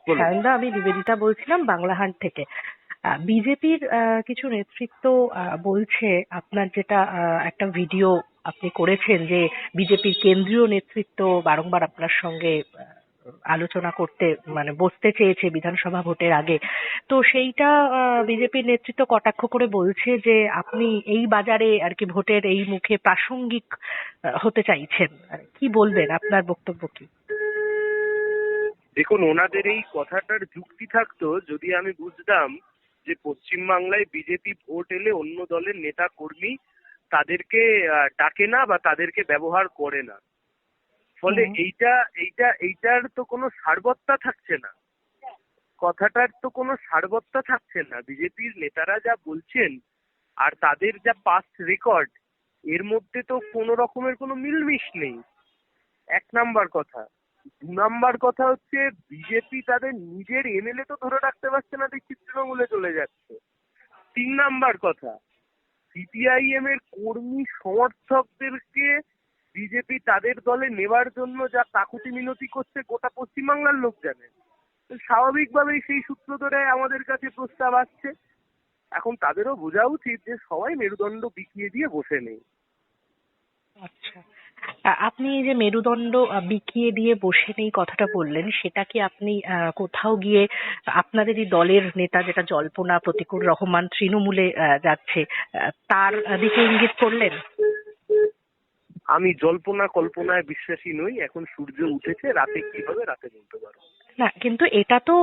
সায়নদা, আমি নিবেদিতা বলছিলাম বাংলাহান্ট থেকে। বিজেপির কিছু নেতৃত্ব বলছে, আপনার যেটা একটা ভিডিও আপনি করেছেন, যে বিজেপির কেন্দ্রীয় নেতৃত্ব বারংবার আপনার সঙ্গে আলোচনা করতে মানে বসতে চেয়েছে বিধানসভা ভোটের আগে। তো সেইটা বিজেপির নেতৃত্ব কটাক্ষ করে বলছে যে আপনি এই বাজারে আর কি ভোটের এই মুখে প্রাসঙ্গিক হতে চাইছেন। কি বলবেন, আপনার বক্তব্য কি? দেখুন, ওনাদের এই কথাটার যুক্তি থাকতো যদি আমি বুঝতাম যে পশ্চিমবাংলায় বিজেপি ভোট এলে অন্য দলের নেতা কর্মী তাদেরকে ডাকে না বা তাদেরকে ব্যবহার করে না। ফলে এইটার তো কোনো সারবত্তা থাকছে না, কথাটার তো কোনো সারবত্তা থাকছে না। বিজেপির নেতারা যা বলছেন আর তাদের যা পাস্ট রেকর্ড, এর মধ্যে তো কোনো রকমের কোনো মিলমিশ নেই। এক নাম্বার কথা। দু নাম্বার কথা হচ্ছে, বিজেপি তাদের নিজের এমএলএ তো ধরে রাখতে পারছে না, দেখছি তৃণমূলে চলে যাচ্ছে। 3 নাম্বার কথা, সিপিআইএম এর কর্মী সমর্থকদেরকে বিজেপি তাদের দলে নেবার জন্য যা কাকুতি মিনতি করছে গোটা পশ্চিমবাংলার লোক জানে। স্বাভাবিকভাবেই সেই সূত্র ধরে আমাদের কাছে প্রস্তাব আসছে। এখন তাদেরও বোঝা উচিত যে সবাই মেরুদণ্ড বিকিয়ে দিয়ে বসে নেই। আচ্ছা, আপনি এই যে মেরুদণ্ড বিকিয়ে দিয়ে বসে নেই কথাটা বললেন, সেটা কি আপনি কোথাও গিয়ে আপনাদেরই দলের নেতা যেটা জল্পনা প্রতিকুর রহমান তৃণমূলে যাচ্ছে তার দিকে ইঙ্গিত করলেন? আমি জল্পনা কল্পনায় বিশ্বাসী নই। এখন সূর্য উঠেছে, রাতে কি হবে রাতে বলতে পারবো না, কিন্তু এটা তো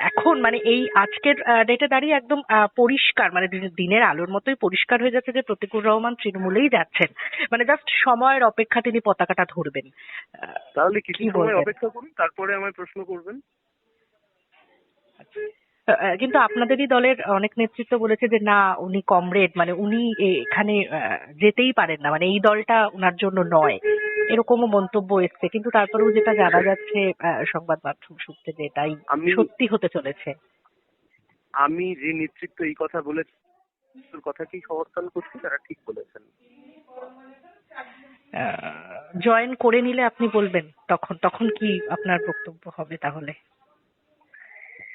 এখন মানে এই আজকের ডেটে দাঁড়িয়ে একদম পরিষ্কার, মানে দিনের আলোর মতোই পরিষ্কার হয়ে যাচ্ছে যে প্রতিকুর রহমান তৃণমূলেই যাচ্ছেন। মানে জাস্ট সময়ের অপেক্ষা, তিনি পতাকাটা ধরবেন। তাহলে কিছু কি সময় বলবেন? অপেক্ষা করুন, তারপরে আমায় প্রশ্ন করবেন। কিন্তু আপনাদেরই দলের অনেক নেতৃত্ব বলেছে যে না, উনি কমরেড, মানে উনি এখানে যেতেই পারেন না, মানে এই দলটা ওনার জন্য নয়, এরকমও মন্তব্য এসছে। কিন্তু তারপরেও যেটা জানা যাচ্ছে সংবাদ মাধ্যম সূত্রে, যে এটাই সত্যি হতে চলেছে। আমি যে নেতৃত্ব এই কথা বলেছে কথাকেই সমর্থন করছি, তারা ঠিক বলেছেন। জয়েন করে নিলে আপনি বলবেন, তখন কি আপনার বক্তব্য হবে তাহলে?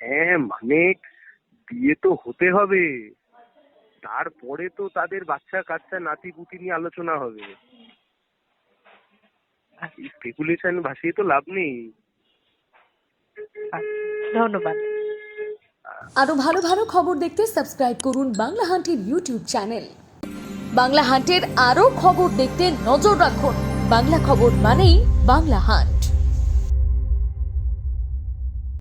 হ্যাঁ, মানে বিয়ে তো হতে হবে, তারপরে তো তাদের বাচ্চা কাচ্চা নাতি পুতি নিয়ে আলোচনা হবে। স্পেকুলেশন ভাসিয়ে তো লাভ নেই। ধন্যবাদ। আরো ভালো ভালো খবর দেখতে সাবস্ক্রাইব করুন বাংলা হান্টের ইউটিউব চ্যানেল। বাংলা হান্টের আরো খবর দেখতে নজর রাখুন। বাংলা খবর মানেই বাংলা হান্ট।